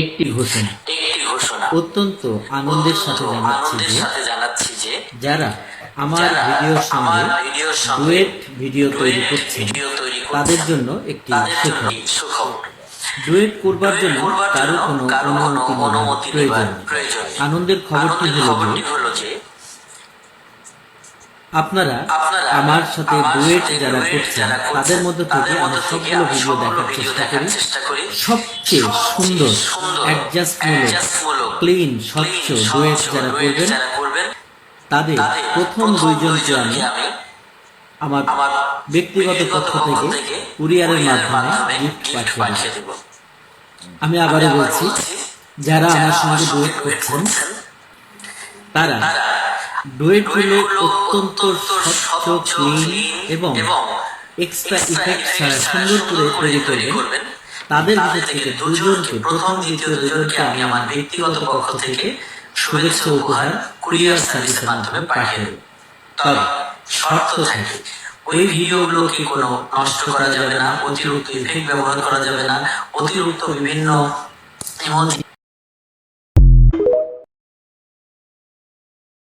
একটি ঘোষণা অত্যন্ত আনন্দের সাথে জানাচ্ছি যে যারা আমার ভিডিওর সঙ্গে ডুয়েট ভিডিও তৈরি করছেন তাদের জন্য একটি সুখবর। ডুয়েট করবার জন্য কারো কোনো অনুমতি নেওয়ার প্রয়োজন নেই। আনন্দের খবরটি হলো যে আপনারা আমার সাথে ডুয়েট যারা করছেন তাদের মধ্যে থেকে আমি সবগুলো ভিডিও দেখার চেষ্টা করি। সবচেয়ে সুন্দর অ্যাডজাস্টমূলক ক্লিন স্বচ্ছ ডুয়েট যারা করবেন তাদের প্রথম দুইজনকে আমি আমার ব্যক্তিগত পক্ষ থেকে কুরিয়ারের মাধ্যমে গিফট পাঠিয়ে দেব। আমি আবারও বলছি, যারা আমার সঙ্গে ডুয়েট করছেন তারা ডুয়েটগুলো অত্যন্ত স্বচ্ছ ক্লিন এবং এক্সট্রা ইফেক্ট ছাড়া সুন্দর করে তৈরি করবেন। তাদের ভিতর থেকে দুজনকে, প্রথম দ্বিতীয় দুজনকে আমি আমার ব্যক্তিগত পক্ষ থেকে শুভেচ্ছা উপহার কুরিয়ার সার্ভিসের মাধ্যমে পাঠিয়ে দেব। তবে শর্ত থাকে, ওই ভিডিওগুলোকে কোনো নষ্ট করা যাবে না, অতিরিক্ত ইফেক্ট ব্যবহার করা যাবে না, অতিরিক্ত বিভিন্ন